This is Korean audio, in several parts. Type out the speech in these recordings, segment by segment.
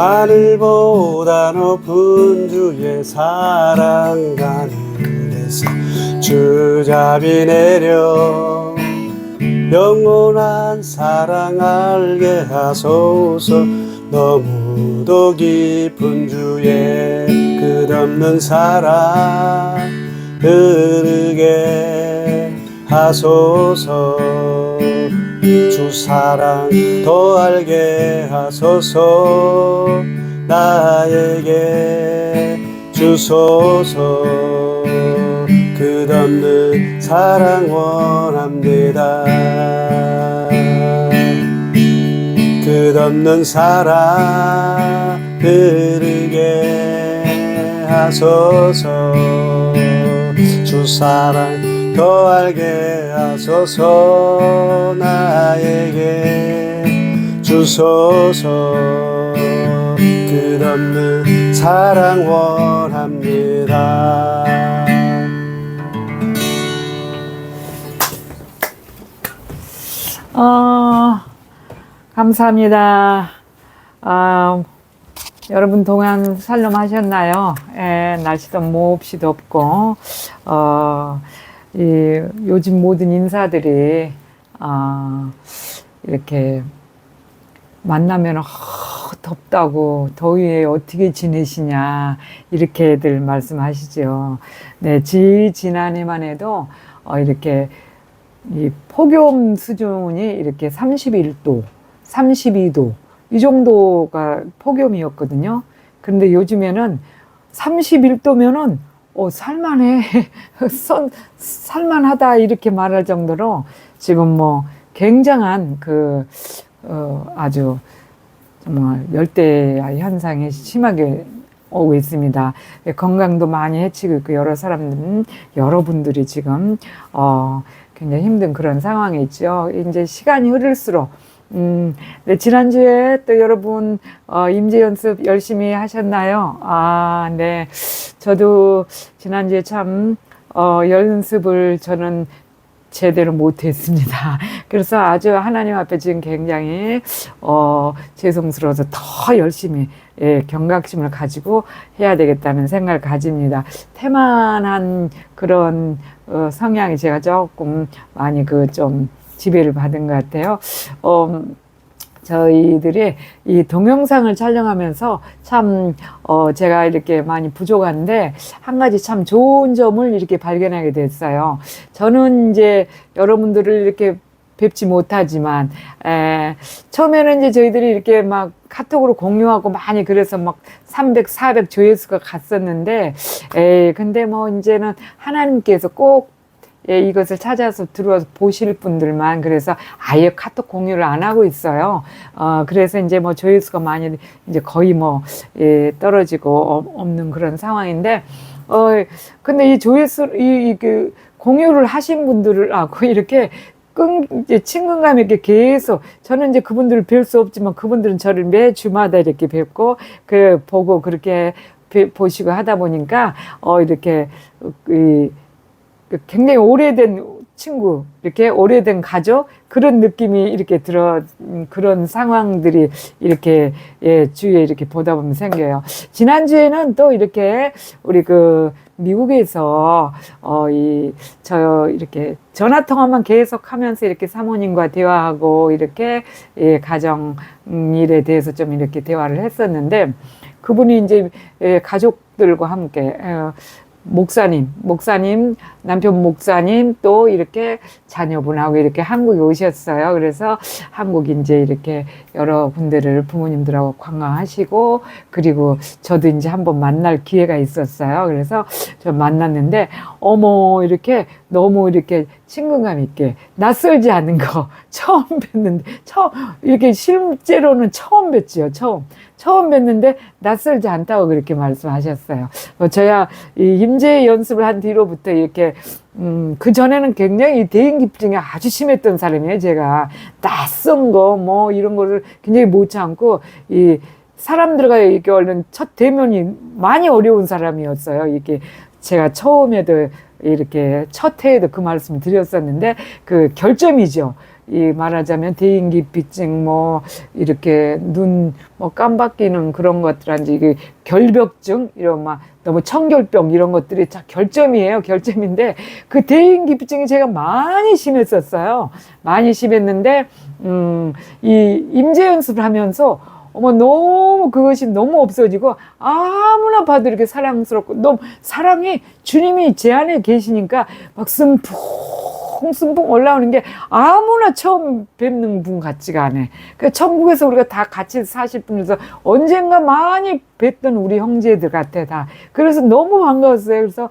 하늘보다 높은 주의 사랑 하늘에서 주잡이 내려 영원한 사랑 알게 하소서. 너무도 깊은 주의 끝없는 사랑 흐르게 하소서. 주 사랑 더 알게 하소서. 나에게 주소서. 끝없는 사랑 원합니다. 끝없는 사랑 흐르게 하소서. 주 사랑 더 알게 하소서. 나에게 주소서. 끝없는 사랑 원합니다. 감사합니다. 여러분 동안 살롬 하셨나요? 날씨도 몹시 덥고, 요즘 모든 인사들이, 이렇게 만나면, 덥다고, 더위에 어떻게 지내시냐, 이렇게들 말씀하시죠. 네, 지난해만 해도, 이렇게, 이 폭염 수준이 이렇게 31도, 32도 이 정도가 폭염이었거든요. 그런데 요즘에는 31도면은 살만해, 살만하다 이렇게 말할 정도로 지금 뭐 굉장한 아주 정말 열대야 현상이 심하게 오고 있습니다. 건강도 많이 해치고 있고 여러분들이 지금 굉장히 힘든 그런 상황에 있죠. 이제 시간이 흐를수록 네, 지난주에 또 여러분 임재 연습 열심히 하셨나요? 네. 저도 지난주에 참 연습을 저는 제대로 못했습니다. 그래서 아주 하나님 앞에 지금 굉장히 죄송스러워서 더 열심히 경각심을 가지고 해야 되겠다는 생각을 가집니다. 태만한 그런 성향이 제가 조금 많이 좀 지배를 받은 것 같아요. 저희들이 이 동영상을 촬영하면서 참 제가 이렇게 많이 부족한데 한 가지 참 좋은 점을 이렇게 발견하게 됐어요. 저는 이제 여러분들을 이렇게 뵙지 못하지만 처음에는 이제 저희들이 이렇게 막 카톡으로 공유하고 많이 그래서 막 300, 400 조회수가 갔었는데 근데 뭐 이제는 하나님께서 꼭 이것을 찾아서 들어와서 보실 분들만 그래서 아예 카톡 공유를 안 하고 있어요. 그래서 이제 뭐 조회수가 많이 이제 거의 뭐 떨어지고 없는 그런 상황인데 근데 이 조회수 그 공유를 하신 분들하고 이렇게 이제 친근감 있게 계속 저는 이제 그분들을 뵐 수 없지만 그분들은 저를 매주마다 이렇게 뵙고 보고 그렇게 보시고 하다 보니까 이렇게 굉장히 오래된 친구, 이렇게 오래된 가족, 그런 느낌이 이렇게 그런 상황들이 이렇게, 주위에 이렇게 보다 보면 생겨요. 지난주에는 또 이렇게, 우리 미국에서, 이렇게 전화통화만 계속 하면서 이렇게 사모님과 대화하고, 이렇게, 가정 일에 대해서 좀 이렇게 대화를 했었는데, 그분이 이제, 가족들과 함께, 목사님, 남편 목사님, 또 이렇게 자녀분하고 이렇게 한국에 오셨어요. 그래서 한국 이제 이렇게 여러 군데를 부모님들하고 관광하시고, 그리고 저도 이제 한번 만날 기회가 있었어요. 그래서 저 만났는데, 이렇게 너무 이렇게 친근감 있게 낯설지 않은 거 처음 뵀는데, 이렇게 실제로는 처음 뵀지요. 처음 뵀는데 낯설지 않다고 그렇게 말씀하셨어요. 저야 이 임재 연습을 한 뒤로부터 이렇게 그 전에는 굉장히 대인기피증이 아주 심했던 사람이에요. 제가 낯선 거 뭐 이런 거를 굉장히 못 참고 이 사람들과 이렇게 얼른 첫 대면이 많이 어려운 사람이었어요. 이게 제가 처음에도 이렇게 첫 해에도 그 말씀을 드렸었는데 그 결점이죠. 이 말하자면 대인기피증 뭐 이렇게 눈 뭐 깜박이는 그런 것들한지 이게 결벽증 이런 막 너무 청결병 이런 것들이 다 결점이에요. 결점인데 그 대인기피증이 제가 많이 심했었어요. 많이 심했는데 이 임재 연습을 하면서 어머 너무 그것이 너무 없어지고 아무나 봐도 이렇게 사랑스럽고 너무 사랑이 주님이 제 안에 계시니까 막 승풍 올라오는 게 아무나 처음 뵙는 분 같지가 않아. 그 천국에서 우리가 다 같이 사실 분에서 언젠가 많이 뵀던 우리 형제들 같아 다. 그래서 너무 반가웠어요. 그래서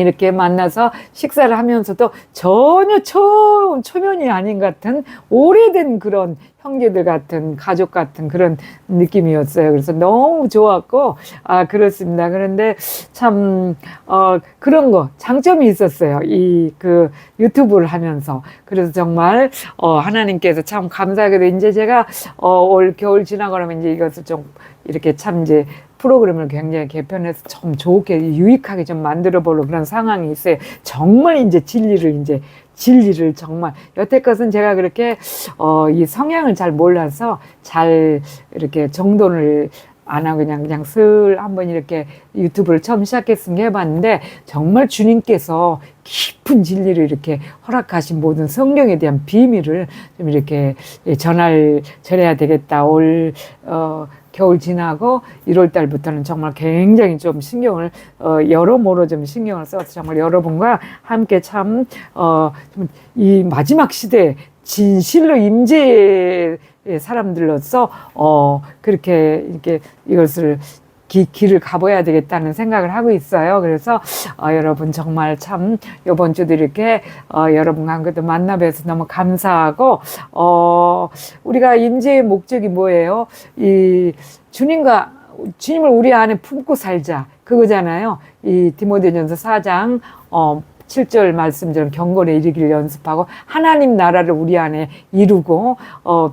이렇게 만나서 식사를 하면서도 전혀 초면이 아닌 같은 오래된 그런 형제들 같은 가족 같은 그런 느낌이었어요. 그래서 너무 좋았고 그렇습니다. 그런데 참 그런 거 장점이 있었어요. 이 그 유튜브를 하면서 그래서 정말 하나님께서 참 감사하게도 이제 제가 올 겨울 지나고 나면 이제 이것을 좀 이렇게 참 이제 프로그램을 굉장히 개편해서 좀 좋게 유익하게 좀 만들어 보려고 그런 상황이 있어요. 정말 이제 진리를 정말 여태껏은 제가 그렇게 이 성향을 잘 몰라서 잘 이렇게 정돈을 안 하고 그냥 슬 한번 이렇게 유튜브를 처음 시작했으면 해봤는데 정말 주님께서 깊은 진리를 이렇게 허락하신 모든 성경에 대한 비밀을 좀 이렇게 전해야 되겠다. 겨울 지나고 1월 달부터는 정말 굉장히 좀 신경을 여러모로 좀 신경을 써서 정말 여러분과 함께 참 이 마지막 시대 진실로 임재의 사람들로서 그렇게 이렇게 이것을 길을 가봐야 되겠다는 생각을 하고 있어요. 그래서 여러분 정말 참 이번 주도 이렇게 여러분과 함께도 만나 뵈서 너무 감사하고 우리가 임재의 목적이 뭐예요? 이 주님을 우리 안에 품고 살자 그거잖아요. 이 디모데전서 4장 7절 말씀처럼 경건에 이르기를 연습하고 하나님 나라를 우리 안에 이루고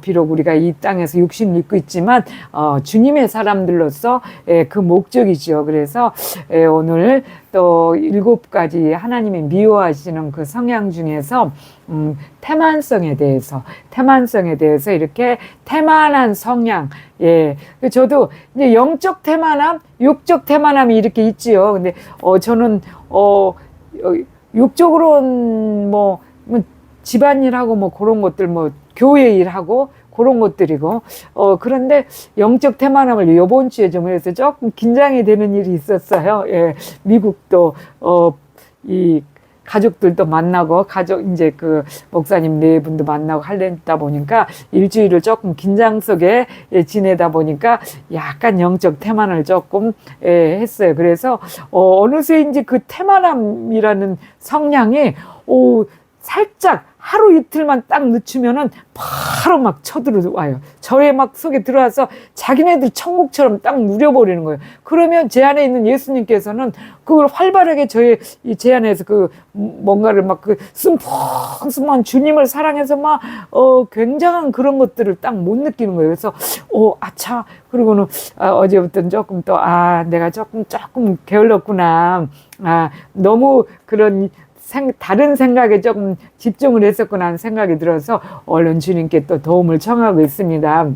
비록 우리가 이 땅에서 육신을 입고 있지만 주님의 사람들로서 그 목적이죠. 그래서 오늘 또 7가지 하나님이 미워하시는 그 성향 중에서 태만성에 대해서 이렇게 태만한 성향 저도 이제 영적 태만함, 육적 태만함이 이렇게 있지요. 근데 저는 육적으로는 뭐 집안일하고 뭐 그런 것들 뭐 교회 일하고 그런 것들이고 그런데 영적 태만함을 이번 주에 좀 해서 조금 긴장이 되는 일이 있었어요. 미국도 이 가족들도 만나고 이제 그 목사님 4분도 만나고 하려다 보니까 일주일을 조금 긴장 속에 지내다 보니까 약간 영적 태만을 조금 했어요. 그래서 어느새인지 그 태만함이라는 성향이 살짝 하루 이틀만 딱 늦추면은 바로 막 쳐들어와요. 저의 막 속에 들어와서 자기네들 천국처럼 딱 누려버리는 거예요. 그러면 제 안에 있는 예수님께서는 그걸 활발하게 제 안에서 그 뭔가를 막 그 숨한 주님을 사랑해서 막 굉장한 그런 것들을 딱 못 느끼는 거예요. 그래서 아차 그리고는 어제부터는 조금 또 내가 조금 게을렀구나. 너무 그런 다른 생각에 조금 집중을 했었구나 하는 생각이 들어서 얼른 주님께 또 도움을 청하고 있습니다.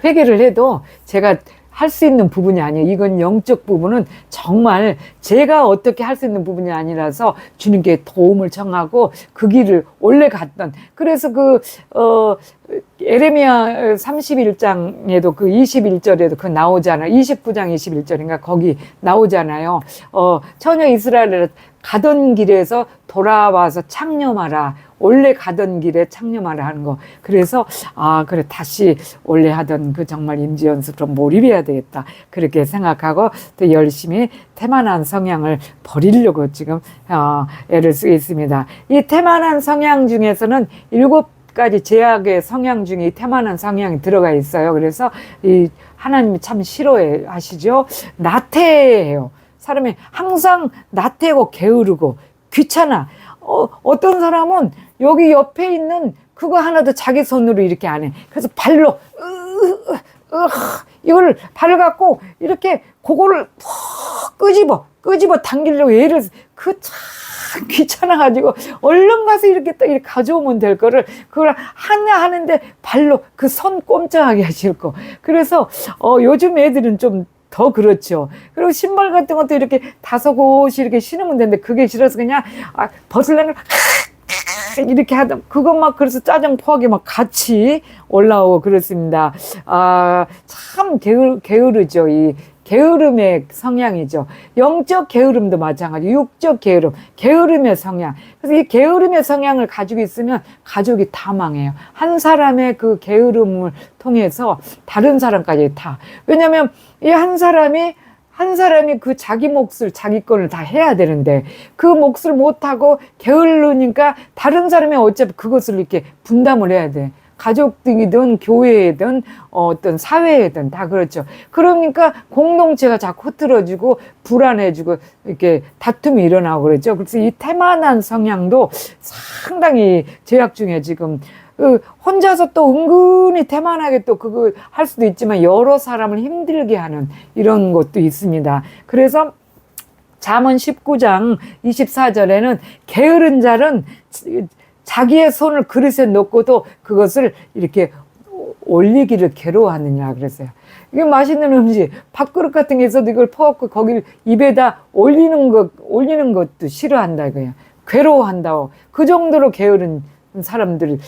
회개를 해도 제가 할 수 있는 부분이 아니에요. 이건 영적 부분은 정말 제가 어떻게 할 수 있는 부분이 아니라서 주님께 도움을 청하고 그 길을 원래 갔던 그래서 에레미야 31장에도 그 21절에도 그 나오잖아요. 29장 21절인가 거기 나오잖아요. 처녀 이스라엘을 가던 길에서 돌아와서 창념하라. 원래 가던 길에 창념하라 하는 거. 그래서 그래 다시 원래 하던 그 정말 임재 연습으로 몰입해야 되겠다. 그렇게 생각하고 또 열심히 태만한 성향을 버리려고 지금 애를 쓰고 있습니다. 이 태만한 성향 중에서는 7가지 제약의 성향 중에 태만한 성향이 들어가 있어요. 그래서 이 하나님이 참 싫어해 하시죠. 나태해요. 사람이 항상 나태하고 게으르고 귀찮아. 어떤 사람은 여기 옆에 있는 그거 하나도 자기 손으로 이렇게 안 해. 그래서 발로 이걸 발을 갖고 이렇게 그거를 끄집어 당기려고 애를 그 귀찮아가지고 얼른 가서 이렇게 딱 이렇게 가져오면 될 거를 그걸 하나 하는데 발로 그 손 꼼짝하게 하실 거. 그래서 요즘 애들은 좀 더 그렇죠. 그리고 신발 같은 것도 이렇게 5곳이 이렇게 신으면 되는데 그게 싫어서 그냥 벗으려면 이렇게 하다 그것 막 그래서 짜증 포하게 막 같이 올라오고 그렇습니다. 참 게으르죠. 이 게으름의 성향이죠. 영적 게으름도 마찬가지, 육적 게으름의 성향. 그래서 이 게으름의 성향을 가지고 있으면 가족이 다 망해요. 한 사람의 그 게으름을 통해서 다른 사람까지 다. 왜냐면 이 한 사람이 그 자기 몫을 자기 거를 다 해야 되는데 그 몫을 못하고 게으르니까 다른 사람이 어차피 그것을 이렇게 분담을 해야 돼. 가족이든 교회든 어떤 사회든 다 그렇죠. 그러니까 공동체가 자꾸 흐트러지고 불안해지고 이렇게 다툼이 일어나고 그랬죠. 그래서 이 태만한 성향도 상당히 제약 중에 지금 혼자서 또 은근히 태만하게 또 그거 할 수도 있지만 여러 사람을 힘들게 하는 이런 것도 있습니다. 그래서 잠언 19장 24절에는 게으른 자는 자기의 손을 그릇에 놓고도 그것을 이렇게 올리기를 괴로워하느냐 그랬어요. 이게 맛있는 음식, 밥그릇 같은 게 있어도 이걸 퍼갖고 거기를 입에다 올리는 것도 싫어한다 이거예요. 괴로워한다고. 그 정도로 게으른 사람들,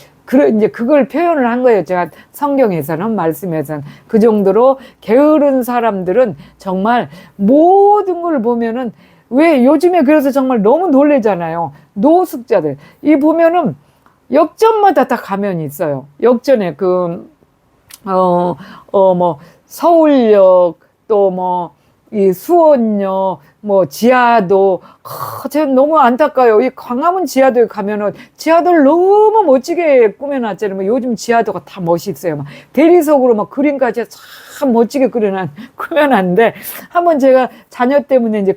이제 그걸 표현을 한 거예요. 제가 성경에서는, 말씀에서는. 그 정도로 게으른 사람들은 정말 모든 걸 보면은 왜 요즘에 그래서 정말 너무 놀래잖아요. 노숙자들. 이 보면은 역전마다 다 가면이 있어요. 역전에 뭐 서울역 또 뭐 이 수원역 뭐 지하도 제가 너무 안타까워요. 이 광화문 지하도에 가면은 지하도를 너무 멋지게 꾸며놨잖아요. 뭐 요즘 지하도가 다 멋있어요. 막 대리석으로 막 그림까지 참 멋지게 꾸며놨는데 한번 제가 자녀 때문에 이제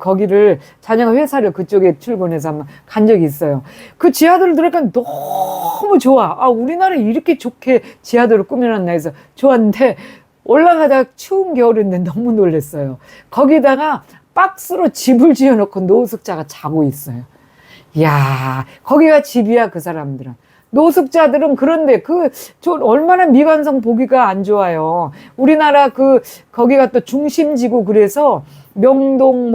자녀가 회사를 그쪽에 출근해서 한번 간 적이 있어요. 그 지하도를 들어가니까 너무 좋아. 우리나라에 이렇게 좋게 지하도를 꾸며놨나 해서 좋았는데 올라가다가 추운 겨울인데 너무 놀랐어요. 거기다가 박스로 집을 지어놓고 노숙자가 자고 있어요. 이야, 거기가 집이야, 그 사람들은. 노숙자들은 그런데 얼마나 미관성 보기가 안 좋아요. 우리나라 거기가 또 중심지고 그래서 명동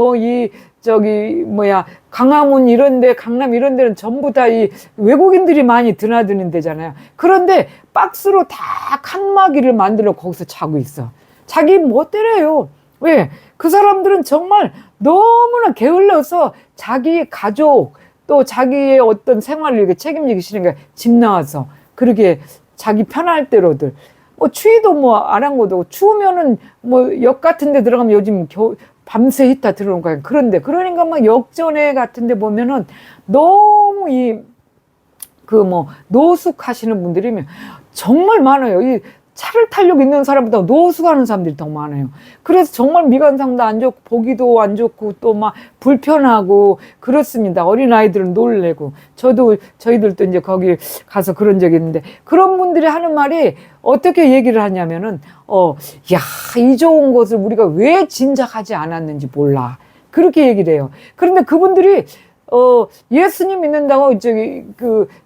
광화문 강남 이런 데는 전부 다 이 외국인들이 많이 드나드는 데잖아요. 그런데 박스로 다 칸막이를 만들어 거기서 자고 있어. 자기 멋대로요. 왜? 그 사람들은 정말 너무나 게을러서 자기 가족 또 자기의 어떤 생활을 이렇게 책임지기 싫으니까 집 나와서 그렇게 자기 편할 대로들. 추위도 아랑곳하고 추우면은 역 같은 데 들어가면 요즘 밤새 히터 들어오는 거야. 그러니까 막 역전회 같은 데 보면은 너무 노숙하시는 분들이면 정말 많아요. 이 차를 타려고 있는 사람보다 노숙하는 사람들이 더 많아요. 그래서 정말 미관상도 안 좋고 보기도 안 좋고 또 막 불편하고 그렇습니다. 어린아이들은 놀래고 저희들도 이제 거기 가서 그런 적이 있는데 그런 분들이 하는 말이 어떻게 얘기를 하냐면은 이 좋은 것을 우리가 왜 진작하지 않았는지 몰라. 그렇게 얘기를 해요. 그런데 그분들이 예수님 믿는다고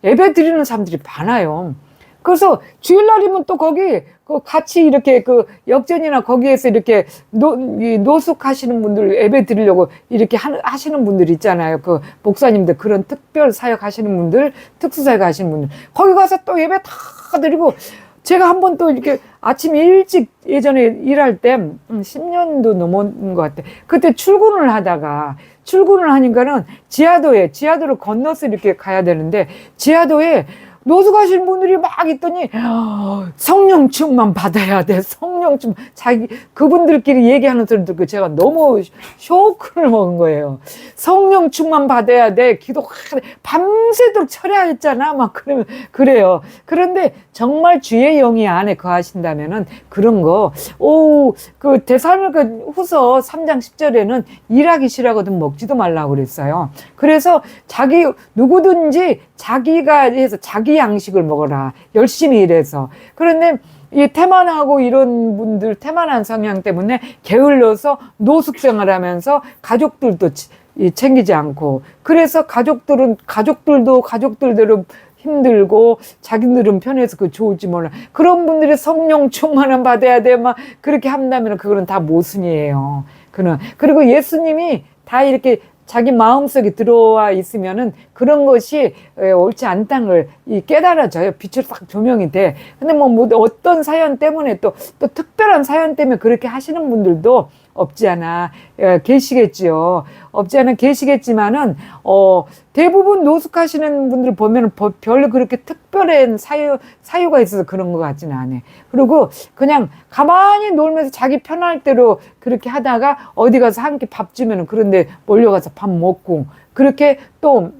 예배 드리는 사람들이 많아요. 그래서 주일날이면 또 거기 같이 이렇게 역전이나 거기에서 이렇게 노숙하시는 분들 예배 드리려고 이렇게 하시는 분들 있잖아요. 목사님들 그런 특별 사역 하시는 분들, 특수 사역 하시는 분들. 거기 가서 또 예배 다 드리고 제가 한번 또 이렇게 아침 일찍 예전에 일할 때 10년도 넘은 것 같아. 그때 출근을 하니까는 지하도를 건너서 이렇게 가야 되는데 지하도에 노숙하시는 분들이 막 있더니 성령 충만 받아야 돼. 성령 충만. 그분들끼리 얘기하는 소리 듣고 제가 너무 쇼크를 먹은 거예요. 성령 충만 받아야 돼. 밤새도록 철야했잖아. 막 그래요. 그런데 정말 주의 영이 안에 거하신다면은 그런 거, 데살로니가 후서 3장 10절에는 일하기 싫어하거든 먹지도 말라고 그랬어요. 그래서 누구든지 자기가 해서 자기 양식을 먹어라. 열심히 일해서. 그런데 이 태만하고 이런 분들 태만한 성향 때문에 게을러서 노숙생을 하면서 가족들도 챙기지 않고, 그래서 가족들도 가족들대로 힘들고 자기들은 편해서 그 좋을지 몰라. 그런 분들이 성령 충만을 받아야 돼. 막 그렇게 한다면 그거는 다 모순이에요. 그리고 예수님이 다 이렇게 자기 마음속에 들어와 있으면은 그런 것이 옳지 않다는 걸 깨달아져요. 빛으로 딱 조명이 돼. 근데 뭐 어떤 사연 때문에 또 특별한 사연 때문에 그렇게 하시는 분들도 없지 않아 계시겠지요. 없지 않아 계시겠지만은 대부분 노숙하시는 분들 보면은 별로 그렇게 특별한 사유가 있어서 그런 것 같지는 않아. 그리고 그냥 가만히 놀면서 자기 편할 대로 그렇게 하다가 어디 가서 한 끼 밥 주면은 그런데 몰려가서 밥 먹고, 그렇게 또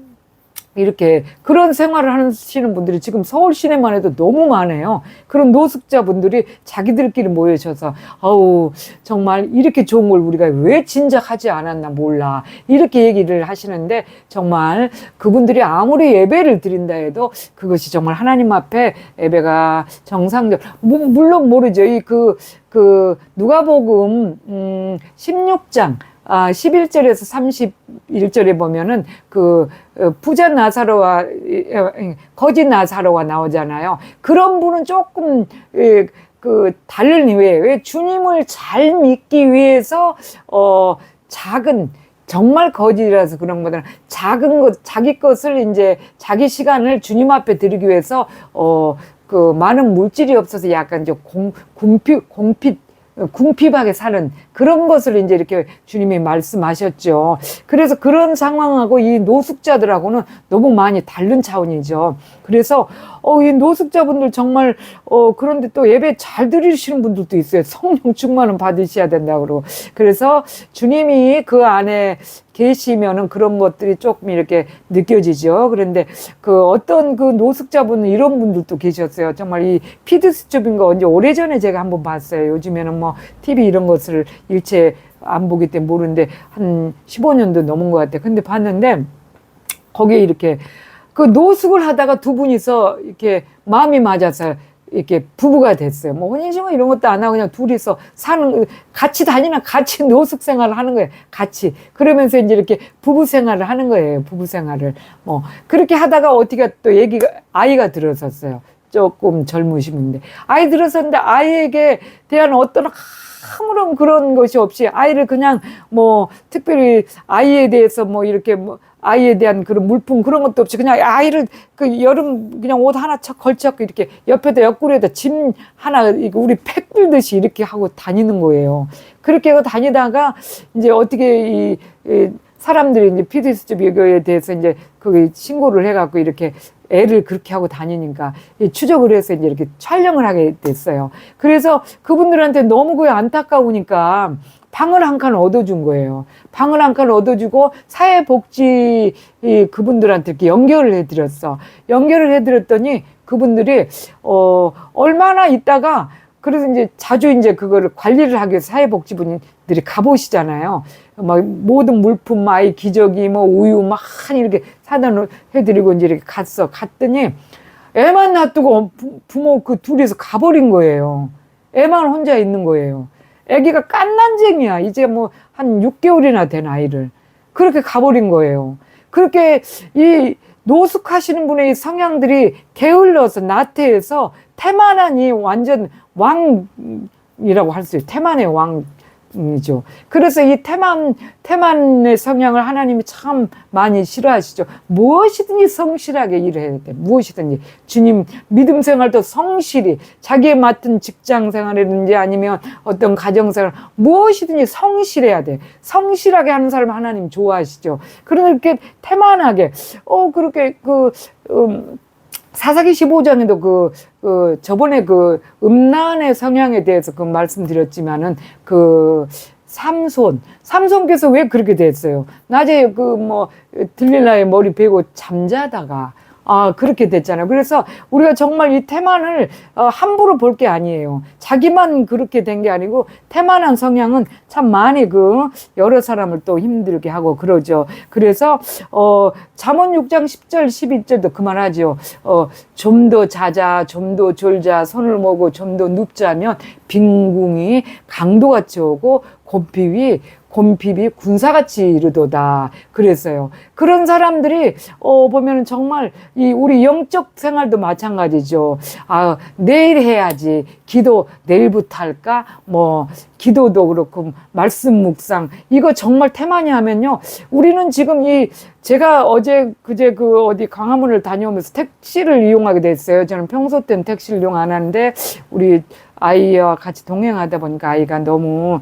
이렇게 그런 생활을 하시는 분들이 지금 서울 시내만 해도 너무 많아요. 그런 노숙자분들이 자기들끼리 모여셔서 정말 이렇게 좋은 걸 우리가 왜 진작 하지 않았나 몰라, 이렇게 얘기를 하시는데, 정말 그분들이 아무리 예배를 드린다 해도 그것이 정말 하나님 앞에 예배가 정상적, 물론 모르죠. 누가복음 16장 11절에서 31절에 보면은 부자 나사로와 거지 나사로가 나오잖아요. 그런 분은 조금 다른 왜 주님을 잘 믿기 위해서 정말 거지라서 그런 것보다는 작은 것, 자기 것을 이제 자기 시간을 주님 앞에 드리기 위해서 많은 물질이 없어서 약간 이제 궁핍하게 사는 그런 것을 이제 이렇게 주님이 말씀하셨죠. 그래서 그런 상황하고 이 노숙자들하고는 너무 많이 다른 차원이죠. 그래서 이 노숙자분들 정말 그런데 또 예배 잘 드리시는 분들도 있어요. 성령 충만은 받으셔야 된다고 그러고. 그래서 주님이 그 안에 계시면은 그런 것들이 조금 이렇게 느껴지죠. 그런데 어떤 노숙자분은 이런 분들도 계셨어요. 정말 이 피드스첩인 거 언제 오래전에 제가 한번 봤어요. 요즘에는 뭐 TV 이런 것을 일체 안 보기 때문에 모르는데 한 15년도 넘은 것 같아요. 근데 봤는데 거기에 이렇게 노숙을 하다가 두 분이서 이렇게 마음이 맞아서 이렇게 부부가 됐어요. 뭐 혼인신고 이런 것도 안 하고 그냥 둘이서 같이 같이 노숙 생활을 하는 거예요. 같이. 그러면서 이제 이렇게 부부 생활을 하는 거예요. 부부 생활을. 그렇게 하다가 어떻게 또 아이가 들어섰어요. 조금 젊으신 분인데. 아이 들어섰는데 아이에게 대한 어떤 아무런 그런 것이 없이 아이를 그냥 특별히 아이에 대해서 이렇게 아이에 대한 그런 물품 그런 것도 없이 그냥 아이를 여름 그냥 옷 하나 걸쳐갖고 이렇게 옆에다 옆구리에다 짐 하나 우리 팩 들듯이 이렇게 하고 다니는 거예요. 그렇게 하고 다니다가 이제 어떻게 사람들이 이제 피드스첩 이거에 대해서 이제 신고를 해갖고 이렇게 애를 그렇게 하고 다니니까 추적을 해서 이제 이렇게 촬영을 하게 됐어요. 그래서 그분들한테 너무 그게 안타까우니까 방을 한 칸 얻어준 거예요. 방을 한 칸 얻어주고 사회복지 그분들한테 이렇게 연결을 해드렸어. 연결을 해드렸더니 그분들이 얼마나 있다가, 그래서 이제 자주 이제 그거를 관리를 하기 위해서 사회복지분들이 가보시잖아요. 막 모든 물품, 아이 기저귀, 우유 막 이렇게 사다 해드리고 이제 이렇게 갔더니 애만 놔두고 부모 둘이서 가버린 거예요. 애만 혼자 있는 거예요. 애기가 깐난쟁이야. 이제 한 6개월이나 된 아이를. 그렇게 가버린 거예요. 그렇게 이 노숙하시는 분의 성향들이 게을러서 나태해서 태만하니 완전 왕이라고 할 수 있어요. 태만의 왕이죠. 그래서 이 태만의 성향을 하나님이 참 많이 싫어하시죠. 무엇이든지 성실하게 일해야 돼. 무엇이든지. 주님 믿음 생활도 성실히, 자기의 맡은 직장 생활이든지 아니면 어떤 가정 생활, 무엇이든지 성실해야 돼. 성실하게 하는 사람 하나님 좋아하시죠. 그렇게 태만하게, 그렇게 사사기 15장에도 저번에 음란의 성향에 대해서 말씀드렸지만은 삼손께서 왜 그렇게 됐어요? 낮에 들릴라의 머리 베고 잠자다가 그렇게 됐잖아요. 그래서 우리가 정말 이 태만을 함부로 볼 게 아니에요. 자기만 그렇게 된 게 아니고 태만한 성향은 참 많이 여러 사람을 또 힘들게 하고 그러죠. 그래서 잠언 6장 10절 11절도 그만하죠. 좀 더 자자, 좀 더 졸자, 손을 모으고 좀 더 눕자면 빈궁이 강도같이 오고 곰핍이 곰핍이 군사같이 이르도다 그랬어요. 그런 사람들이 보면은 정말 이 우리 영적 생활도 마찬가지죠. 아, 내일 해야지. 기도 내일부터 할까? 뭐 기도도 그렇고 말씀 묵상 이거 정말 태만히 하면요. 우리는 지금 제가 어제 그제 어디 광화문을 다녀오면서 택시를 이용하게 됐어요. 저는 평소 때는 택시를 이용 안 하는데 우리 아이와 같이 동행하다 보니까 아이가 너무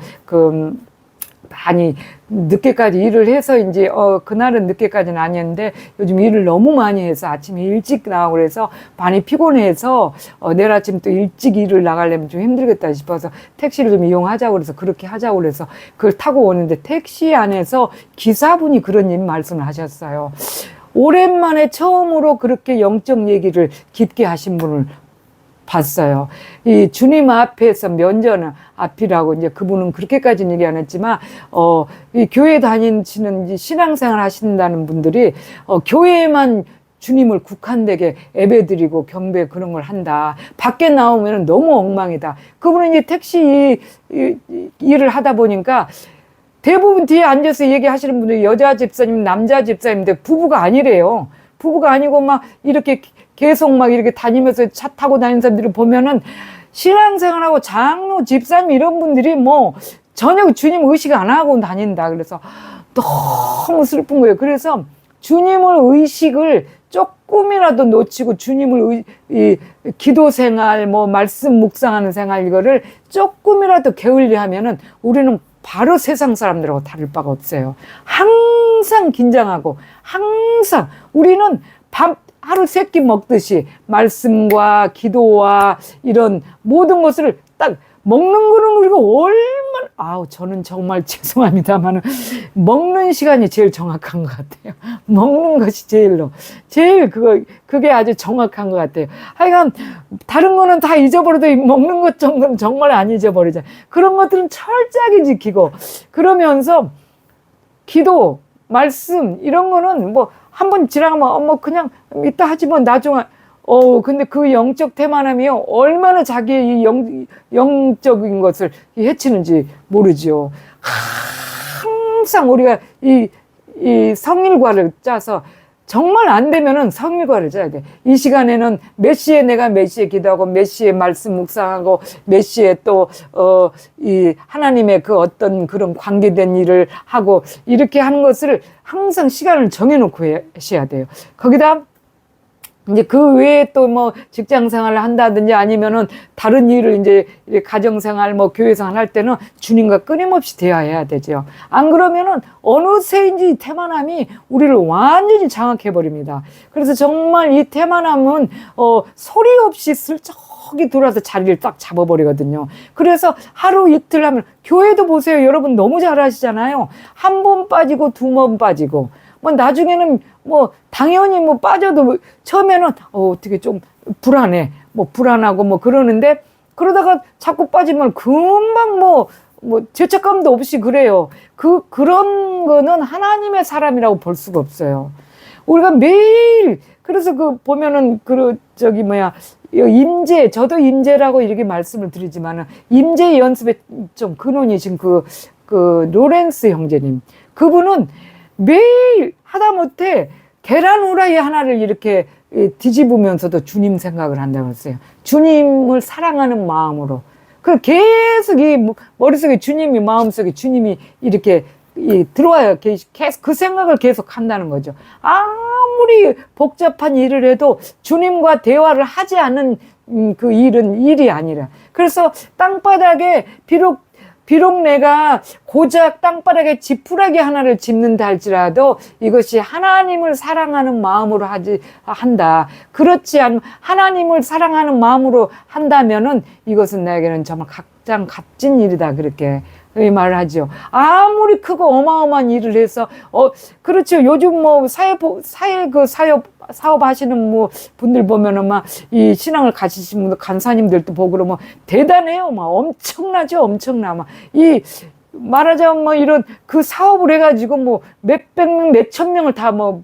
많이 늦게까지 일을 해서 이제 그날은 늦게까지는 아니었는데 요즘 일을 너무 많이 해서 아침에 일찍 나오고 그래서 많이 피곤해서 내일 아침 또 일찍 일을 나가려면 좀 힘들겠다 싶어서 택시를 좀 이용하자고 그래서 그렇게 하자고 그래서 그걸 타고 오는데 택시 안에서 기사분이 그런 말씀을 하셨어요. 오랜만에 처음으로 그렇게 영적 얘기를 깊게 하신 분을 봤어요. 이 주님 앞에서 면전 앞이라고 이제 그분은 그렇게까지는 얘기 안 했지만 이 교회 다니시는 신앙생활 하신다는 분들이 교회에만 주님을 국한되게 예배드리고 경배 그런 걸 한다. 밖에 나오면 너무 엉망이다. 그분은 이제 택시 일을 하다 보니까 대부분 뒤에 앉아서 얘기하시는 분들이 여자 집사님, 남자 집사님인데 부부가 아니래요. 부부가 아니고 막 이렇게 계속 막 이렇게 다니면서 차 타고 다니는 사람들을 보면은 신앙생활하고 장로, 집사님 이런 분들이 뭐 전혀 주님 의식 안 하고 다닌다. 그래서 너무 슬픈 거예요. 그래서 주님을 의식을 조금이라도 놓치고 주님을 이 기도 생활, 뭐 말씀 묵상하는 생활 이거를 조금이라도 게을리 하면은 우리는 바로 세상 사람들하고 다를 바가 없어요. 항상 긴장하고 항상 우리는 하루 세 끼 먹듯이 말씀과 기도와 이런 모든 것을 딱 먹는 거는 우리가 얼마나 저는 정말 죄송합니다만은 먹는 시간이 제일 정확한 것 같아요. 먹는 것이 제일 그게 아주 정확한 것 같아요. 하여간 다른 거는 다 잊어버려도 먹는 것 정도는 정말 안 잊어버리잖아요. 그런 것들은 철저하게 지키고 그러면서 기도, 말씀 이런 거는 뭐 한 번 지나가면 뭐 그냥 이따 하지 뭐 나중에 근데 그 영적 태만함이 얼마나 자기의 이 영적인 것을 해치는지 모르죠. 항상 우리가 이 성일과를 짜서 정말 안 되면은 성일과를 짜야 돼. 이 시간에는 몇 시에 내가 몇 시에 기도하고 몇 시에 말씀 묵상하고 몇 시에 또 이 하나님의 그 어떤 그런 관계된 일을 하고 이렇게 하는 것을 항상 시간을 정해놓고 하셔야 돼요. 거기다 이제 그 외에 또 뭐 직장 생활을 한다든지 아니면은 다른 일을 이제 가정 생활 뭐 교회 생활 할 때는 주님과 끊임없이 대화해야 되죠. 안 그러면은 어느새인지 태만함이 우리를 완전히 장악해 버립니다. 그래서 정말 이 태만함은 소리 없이 슬쩍이 들어와서 자리를 딱 잡아버리거든요. 그래서 하루 이틀 하면 교회도 보세요. 여러분 너무 잘하시잖아요. 한 번 빠지고 두 번 빠지고 뭐 나중에는 뭐 당연히 뭐 빠져도 처음에는 어떻게 좀 불안해 뭐 불안하고 뭐 그러는데 그러다가 자꾸 빠지면 금방 뭐 죄책감도 없이 그래요. 그런 거는 하나님의 사람이라고 볼 수가 없어요. 우리가 매일 그래서 보면은 임재 저도 임재라고 이렇게 말씀을 드리지만은 임재 연습에 좀 근원이신 그 로렌스 형제님 그분은 매일 하다못해 계란 후라이 하나를 이렇게 뒤집으면서도 주님 생각을 한다고 했어요. 주님을 사랑하는 마음으로. 그 계속 머릿속에 주님이 마음속에 주님이 이렇게 들어와요. 계속 그 생각을 계속 한다는 거죠. 아무리 복잡한 일을 해도 주님과 대화를 하지 않은 그 일은 일이 아니라. 그래서 땅바닥에 비록 내가 고작 땅바닥에 지푸라기 하나를 짚는다 할지라도 이것이 하나님을 사랑하는 마음으로 한다. 그렇지 않으면 하나님을 사랑하는 마음으로 한다면은 이것은 나에게는 정말 가장 값진 일이다. 그렇게 말을 하죠. 아무리 크고 어마어마한 일을 해서 그렇죠. 요즘 뭐 사업 하시는 뭐 분들 보면은 막 이 신앙을 가지신 분들 간사님들도 보고 그러면 대단해요. 막 엄청나죠. 엄청나. 막 말하자면 뭐 이런 그 사업을 해가지고 뭐 몇백 명, 몇천 명을 다 뭐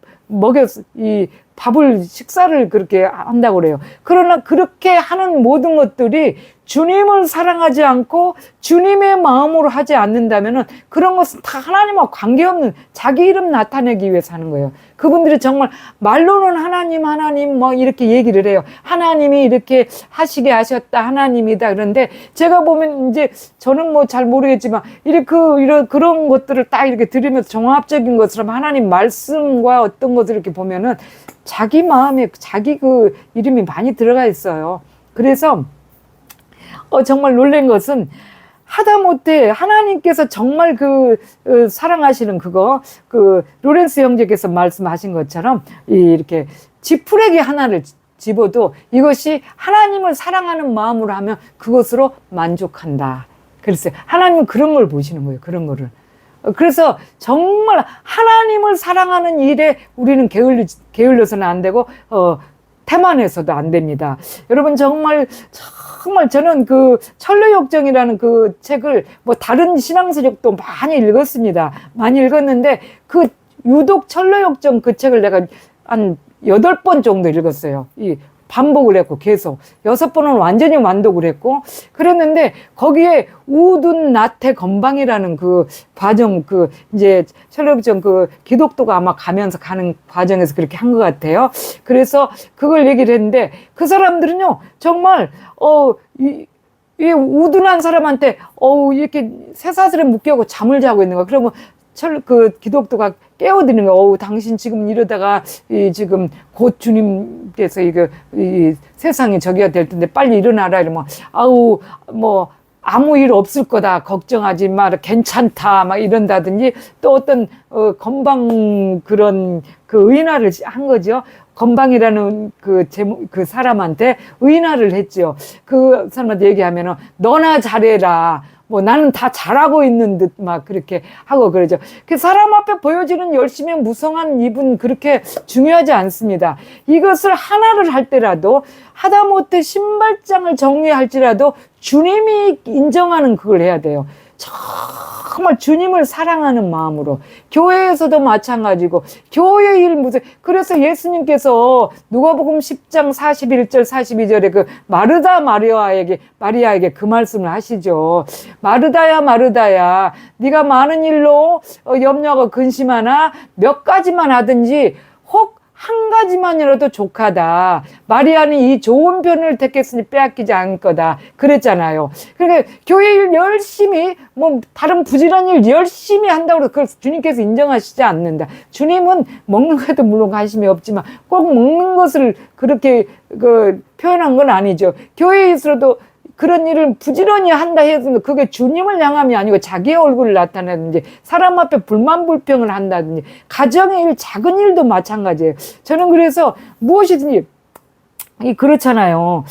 이 밥을 식사를 그렇게 한다고 그래요. 그러나 그렇게 하는 모든 것들이 주님을 사랑하지 않고 주님의 마음으로 하지 않는다면은 그런 것은 다 하나님과 관계없는 자기 이름 나타내기 위해서 하는 거예요. 그분들이 정말 말로는 하나님 뭐 이렇게 얘기를 해요. 하나님이 이렇게 하시게 하셨다. 하나님이다. 그런데 제가 보면 이제 저는 뭐 잘 모르겠지만 이런 그런 것들을 딱 이렇게 들으면서 종합적인 것처럼 하나님 말씀과 어떤 것을 이렇게 보면은 자기 마음에 자기 그 이름이 많이 들어가 있어요. 그래서 정말 놀란 것은 하다못해 하나님께서 정말 사랑하시는 로렌스 형제께서 말씀하신 것처럼 이렇게 지푸레기 하나를 집어도 이것이 하나님을 사랑하는 마음으로 하면 그것으로 만족한다. 그랬어요. 하나님은 그런 걸 보시는 거예요. 그런 거를. 그래서 정말 하나님을 사랑하는 일에 우리는 게을려서는 안 되고 태만해서도 안 됩니다. 여러분 정말 저는 천로역정이라는 그 책을 뭐 다른 신앙서적도 많이 읽었습니다. 많이 읽었는데 유독 천로역정 그 책을 내가 한 8번 정도 읽었어요. 반복을 했고 계속 6번은 완전히 완독을 했고 그랬는데 거기에 우둔 나태 건방이라는 그 과정 이제 천로역정 기독도가 아마 가면서 가는 과정에서 그렇게 한 것 같아요. 그래서 그걸 얘기를 했는데 그 사람들은요 정말 이 우둔한 사람한테 이렇게 쇠사슬에 묶여고 잠을 자고 있는 거야. 그러면 기독도가 깨워드리는 거예요. 당신 지금 이러다가 지금 곧 주님께서 이 세상이 저기가 될 텐데 빨리 일어나라 이러면 뭐 아무 일 없을 거다 걱정하지 마라 괜찮다 막 이런다든지 또 어떤 건방 그런 의인화를 한 거죠. 건방이라는 그 사람한테 의인화를 했죠. 그 사람한테 얘기하면은 너나 잘해라. 뭐 나는 다 잘하고 있는 듯 막 그렇게 하고 그러죠. 그 사람 앞에 보여지는 열심히 무성한 입은 그렇게 중요하지 않습니다. 이것을 하나를 할 때라도 하다못해 신발장을 정리할지라도 주님이 인정하는 그걸 해야 돼요. 정말 주님을 사랑하는 마음으로 교회에서도 마찬가지고 교회 일 무슨 그래서 예수님께서 누가복음 10장 41절 42절에 마리아에게 그 말씀을 하시죠. 마르다야 네가 많은 일로 염려하고 근심하나 몇 가지만 하든지 혹 한 가지만이라도 족하다. 마리아는 이 좋은 편을 택했으니 빼앗기지 않을 거다. 그랬잖아요. 그러니까 교회 일 열심히 뭐 다른 부지런 일 열심히 한다고 해서 그걸 주님께서 인정하시지 않는다. 주님은 먹는 것에도 물론 관심이 없지만 꼭 먹는 것을 그렇게 표현한 건 아니죠. 교회에서도 그런 일을 부지런히 한다 해서 그게 주님을 향함이 아니고 자기의 얼굴을 나타내든지 사람 앞에 불만불평을 한다든지 가정의 일 작은 일도 마찬가지예요. 저는 그래서 무엇이든지 그렇잖아요.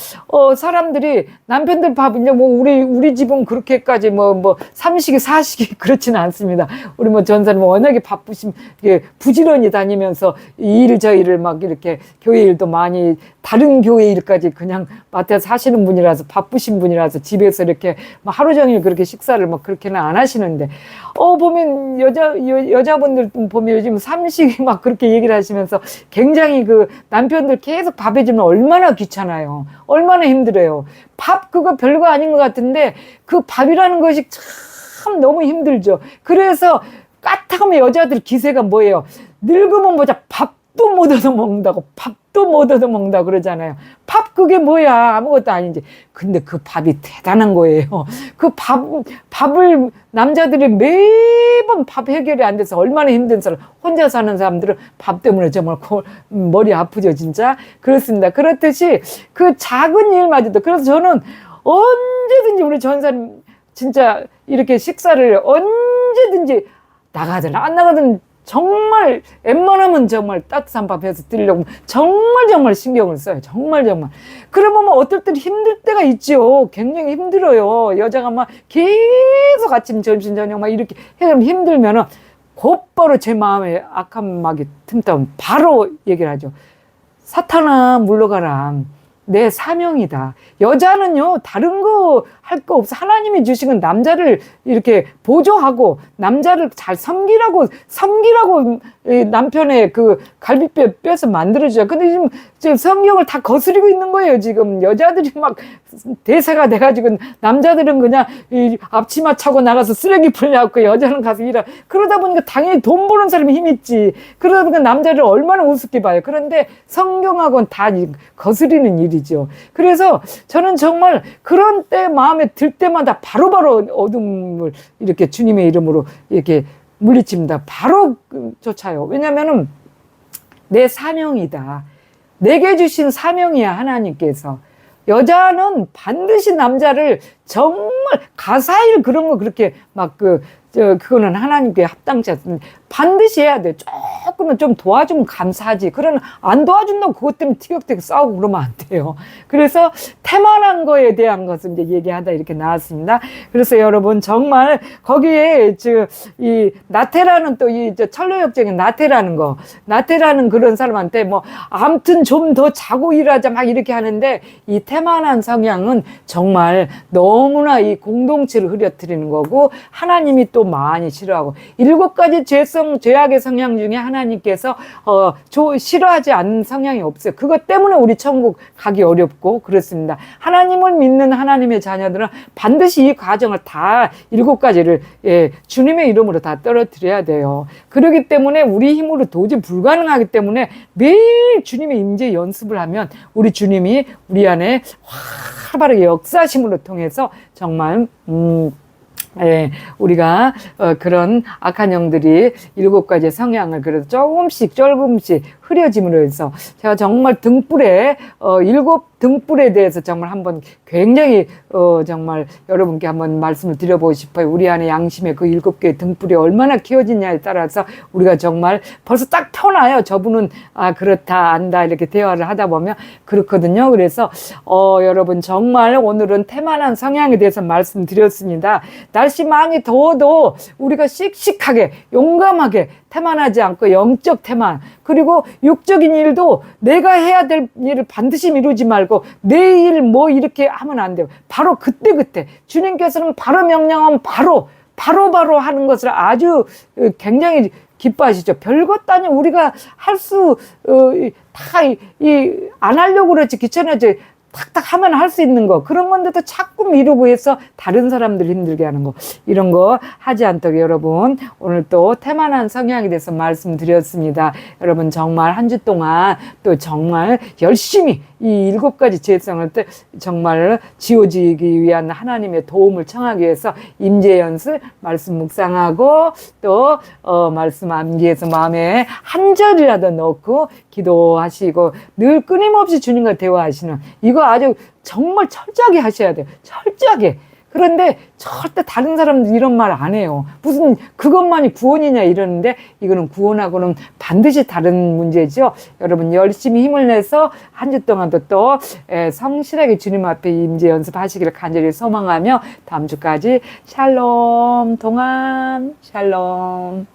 사람들이 남편들 밥 이제 뭐 우리 집은 그렇게까지 뭐 삼식이 사식이 그렇지는 않습니다. 우리 뭐 전사님 워낙에 바쁘신 부지런히 다니면서 이 일 저 일을 막 이렇게 교회 일도 많이 다른 교회 일까지 그냥 마트에서 하시는 분이라서 바쁘신 분이라서 집에서 이렇게 막 하루 종일 그렇게 식사를 막 그렇게는 안 하시는데 보면 여자분들 보면 요즘 삼식이 막 그렇게 얘기를 하시면서 굉장히 남편들 계속 밥 해주면 얼마나 귀찮아요. 얼마나 힘들어요. 밥 그거 별거 아닌 것 같은데 그 밥이라는 것이 참 너무 힘들죠. 그래서 까딱하면 여자들 기세가 뭐예요? 늙으면 보자 밥도 못 얻어먹는다고 밥도 못 얻어먹는다고 그러잖아요. 밥 그게 뭐야 아무것도 아닌지. 근데 그 밥이 대단한 거예요. 밥을 남자들이 매번 밥 해결이 안 돼서 얼마나 힘든 사람 혼자 사는 사람들은 밥 때문에 정말 머리 아프죠 진짜. 그렇습니다. 그렇듯이 그 작은 일마저도 그래서 저는 언제든지 우리 전사님 진짜 이렇게 식사를 언제든지 나가든 안 나가든 정말 웬만하면 정말 따뜻한 밥 해서 드리려고 정말 신경을 써요. 정말 그러면 어떨 때 힘들 때가 있죠. 굉장히 힘들어요. 여자가 막 계속 아침 점심 저녁 막 이렇게 해서 힘들면은 곧바로 제 마음에 악한 막이 틈타면 바로 얘기를 하죠. 사탄아 물러가라. 내 사명이다. 여자는요, 다른 거 할 거 없어. 하나님이 주신 건 남자를 이렇게 보조하고, 남자를 잘 섬기라고 남편의 그 갈비뼈 뼈에서 만들어주자. 근데 지금 성경을 다 거스리고 있는 거예요, 지금. 여자들이 막 대세가 돼가지고, 남자들은 그냥 이 앞치마 차고 나가서 쓰레기 풀려갖고, 여자는 가서 일하. 그러다 보니까 당연히 돈 버는 사람이 힘있지. 그러다 보니까 남자를 얼마나 우습게 봐요. 그런데 성경하고는 다 거스리는 일이죠. 그래서 저는 정말 그런 때 마음에 들 때마다 바로바로 어둠을 이렇게 주님의 이름으로 이렇게 물리칩니다. 바로 쫓아요. 왜냐면은 내 사명이다. 내게 주신 사명이야, 하나님께서. 여자는 반드시 남자를 정말 가사일 그런 거 그렇게 막 그거는 하나님께 합당치 않습니다. 반드시 해야 돼. 조금은 좀 도와주면 감사하지. 그러나 안 도와준다고 그것 때문에 티격태격 싸우고 그러면 안 돼요. 그래서 태만한 거에 대한 것을 이제 얘기하다 이렇게 나왔습니다. 그래서 여러분 정말 거기에 이 나태라는 또 이 철로역정의 나태라는 그런 사람한테 뭐 아무튼 좀 더 자고 일하자 막 이렇게 하는데 이 태만한 성향은 정말 너무나 이 공동체를 흐려뜨리는 거고 하나님이 또 많이 싫어하고 7가지 죄악의 성향 중에 하나님께서 싫어하지 않는 성향이 없어요. 그것 때문에 우리 천국 가기 어렵고 그렇습니다. 하나님을 믿는 하나님의 자녀들은 반드시 이 과정을 다 7가지를 주님의 이름으로 다 떨어뜨려야 돼요. 그렇기 때문에 우리 힘으로 도저히 불가능하기 때문에 매일 주님의 임재 연습을 하면 우리 주님이 우리 안에 활발하게 역사심으로 통해서 정말 우리가 그런 악한 영들이 7가지 성향을 그래도 조금씩 흐려짐으로 해서 제가 정말 등불에 7 등불에 대해서 정말 한번 굉장히 정말 여러분께 한번 말씀을 드려보고 싶어요. 우리 안에 양심의 그 7개의 등불이 얼마나 키워지냐에 따라서 우리가 정말 벌써 딱 펴놔요. 저분은 그렇다 안다 이렇게 대화를 하다 보면 그렇거든요. 그래서 여러분 정말 오늘은 태만한 성향에 대해서 말씀드렸습니다. 날씨 많이 더워도 우리가 씩씩하게 용감하게 태만하지 않고 영적 태만 그리고 육적인 일도 내가 해야 될 일을 반드시 미루지 말고 내일 뭐 이렇게 하면 안 돼요. 바로 그때 주님께서는 바로 명령하면 바로 하는 것을 아주 굉장히 기뻐하시죠. 별것도 아니고 우리가 할 수 안 하려고 그렇지 귀찮아지 탁탁 하면 할 수 있는 거 그런 건데도 자꾸 미루고 해서 다른 사람들 힘들게 하는 거 이런 거 하지 않도록 여러분 오늘 또 태만한 성향에 대해서 말씀드렸습니다. 여러분 정말 한 주 동안 또 정말 열심히 이 7가지 죄성을 정말 지워지기 위한 하나님의 도움을 청하기 위해서 임재 연습 말씀 묵상하고 또 말씀 암기해서 마음에 한 절이라도 넣고 기도하시고 늘 끊임없이 주님과 대화하시는 이거 아주 정말 철저하게 하셔야 돼요. 철저하게. 그런데 절대 다른 사람들 이런 말 안 해요. 무슨 그것만이 구원이냐 이러는데 이거는 구원하고는 반드시 다른 문제죠. 여러분 열심히 힘을 내서 한 주 동안도 또 성실하게 주님 앞에 임재 연습하시기를 간절히 소망하며 다음 주까지 샬롬 동안 샬롬.